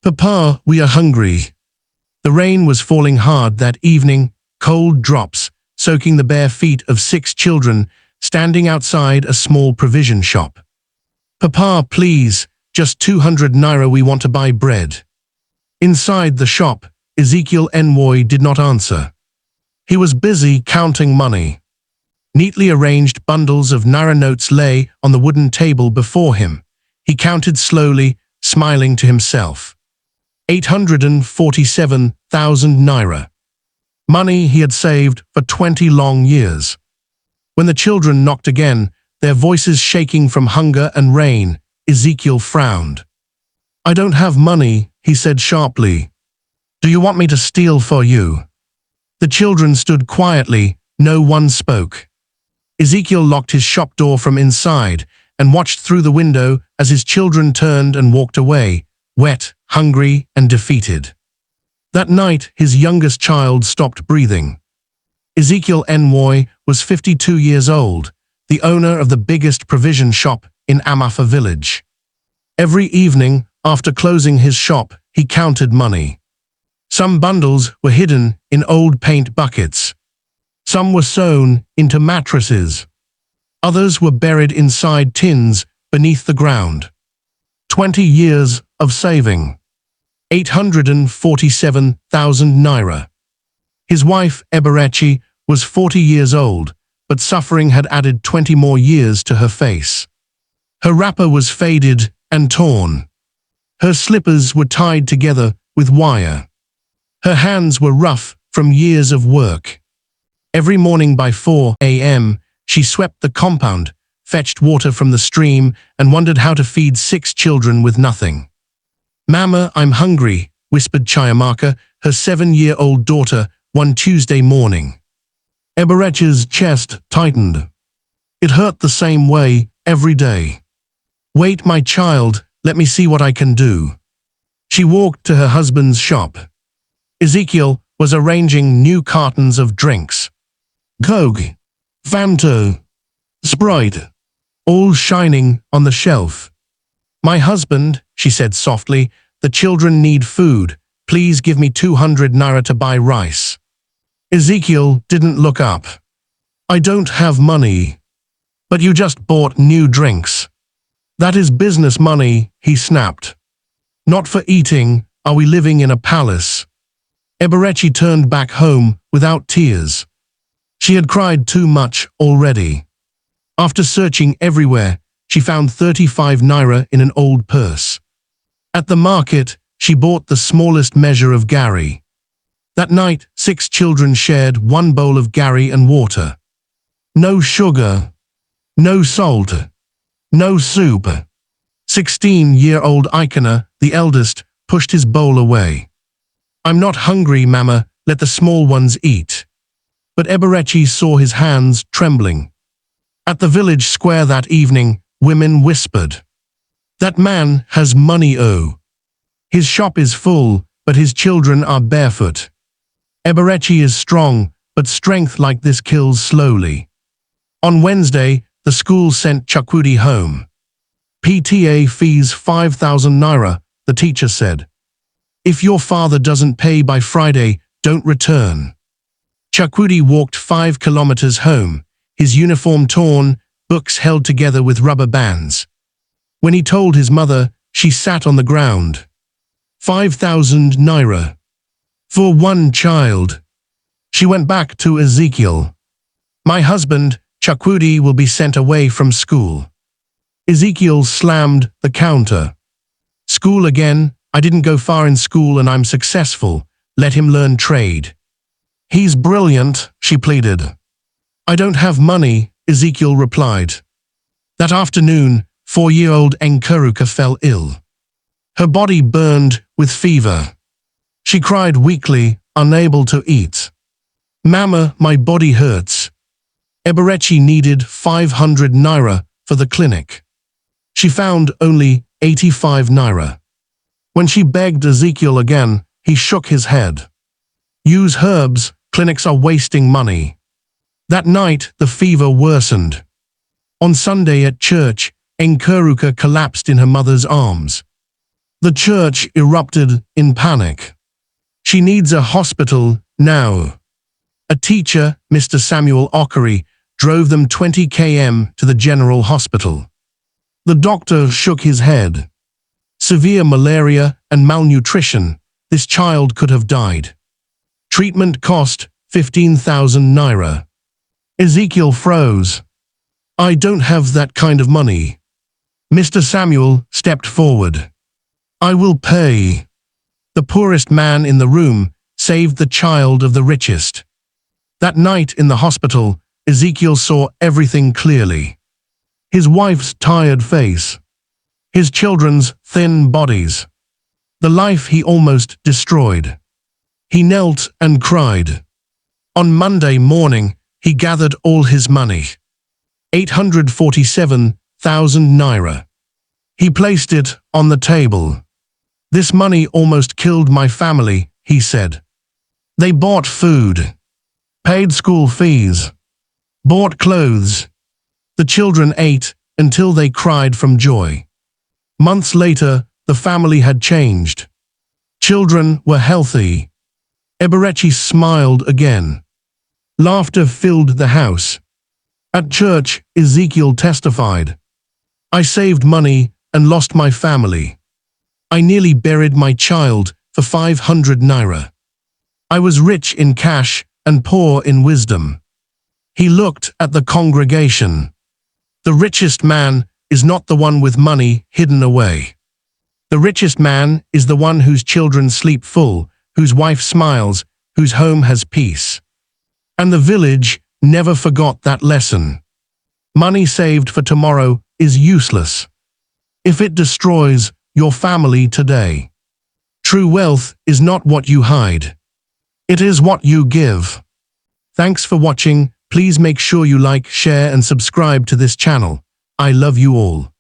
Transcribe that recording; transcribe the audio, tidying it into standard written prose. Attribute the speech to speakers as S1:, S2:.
S1: Papa, we are hungry. The rain was falling hard that evening, cold drops soaking the bare feet of 6 children standing outside a small provision shop. Papa, please, just 200 naira, we want to buy bread. Inside the shop, Ezekiel Enwoy did not answer. He was busy counting money. Neatly arranged bundles of naira notes lay on the wooden table before him. He counted slowly, smiling to himself. 847,000 naira. Money he had saved for 20 long years. When the children knocked again, their voices shaking from hunger and rain, Ezekiel frowned. I don't have money, he said sharply. Do you want me to steal for you? The children stood quietly, no one spoke. Ezekiel locked his shop door from inside and watched through the window as his children turned and walked away, wet, hungry, and defeated. That night, his youngest child stopped breathing. Ezekiel Enwoy was 52 years old, the owner of the biggest provision shop in Amafa village. Every evening, after closing his shop, he counted money. Some bundles were hidden in old paint buckets. Some were sewn into mattresses. Others were buried inside tins beneath the ground. 20 years of saving. 847,000 naira. His wife, Eberechi, was 40 years old, but suffering had added 20 more years to her face. Her wrapper was faded and torn. Her slippers were tied together with wire. Her hands were rough from years of work. Every morning by 4 a.m., she swept the compound, fetched water from the stream, and wondered how to feed 6 children with nothing. Mama, I'm hungry, whispered Chiamaka, her 7-year-old daughter, one Tuesday morning. Eberechi's chest tightened. It hurt the same way every day. Wait, my child, let me see what I can do. She walked to her husband's shop. Ezekiel was arranging new cartons of drinks. Coke, Fanta, Sprite, all shining on the shelf. My husband, she said softly, the children need food. Please give me 200 naira to buy rice. Ezekiel didn't look up. I don't have money. But you just bought new drinks. That is business money, he snapped. Not for eating, are we living in a palace? Eberechi turned back home without tears. She had cried too much already. After searching everywhere, she found 35 naira in an old purse. At the market, she bought the smallest measure of gari. That night, 6 children shared one bowl of gari and water. No sugar, no salt, no soup. 16-year-old Ikena, the eldest, pushed his bowl away. I'm not hungry, Mama, let the small ones eat. But Eberechi saw his hands trembling. At the village square that evening, women whispered. That man has money, oh. His shop is full, but his children are barefoot. Eberechi is strong, but strength like this kills slowly. On Wednesday, the school sent Chakwudi home. PTA fees 5,000 naira, the teacher said. If your father doesn't pay by Friday, don't return. Chakwudi walked 5 kilometers home, his uniform torn, books held together with rubber bands. When he told his mother, she sat on the ground. 5,000 naira. For one child. She went back to Ezekiel. My husband, Chakwudi, will be sent away from school. Ezekiel slammed the counter. School again? I didn't go far in school and I'm successful. Let him learn trade. He's brilliant, she pleaded. I don't have money, Ezekiel replied. That afternoon, 4-year-old Nkuruka fell ill. Her body burned with fever. She cried weakly, unable to eat. Mama, my body hurts. Eberechi needed 500 naira for the clinic. She found only 85 naira. When she begged Ezekiel again, he shook his head. Use herbs, clinics are wasting money. That night, the fever worsened. On Sunday at church, Nkuruka collapsed in her mother's arms. The church erupted in panic. She needs a hospital now. A teacher, Mr. Samuel Ockery, drove them 20 km to the general hospital. The doctor shook his head. Severe malaria and malnutrition. This child could have died. Treatment cost 15,000 naira. Ezekiel froze. I don't have that kind of money. Mr. Samuel stepped forward. I will pay. The poorest man in the room saved the child of the richest. That night in the hospital, Ezekiel saw everything clearly. His wife's tired face. His children's thin bodies. The life he almost destroyed. He knelt and cried. On Monday morning, he gathered all his money. 847,000 naira. He placed it on the table. This money almost killed my family, he said. They bought food, paid school fees, bought clothes. The children ate until they cried from joy. Months later, the family had changed. Children were healthy. Eberechi smiled again. Laughter filled the house. At church, Ezekiel testified. I saved money and lost my family. I nearly buried my child for 500 naira. I was rich in cash and poor in wisdom. He looked at the congregation. The richest man is not the one with money hidden away. The richest man is the one whose children sleep full, whose wife smiles, whose home has peace. And the village never forgot that lesson. Money saved for tomorrow is useless if it destroys your family today. True wealth is not what you hide. It is what you give. Thanks for watching. Please make sure you like, share and subscribe to this channel. I love you all.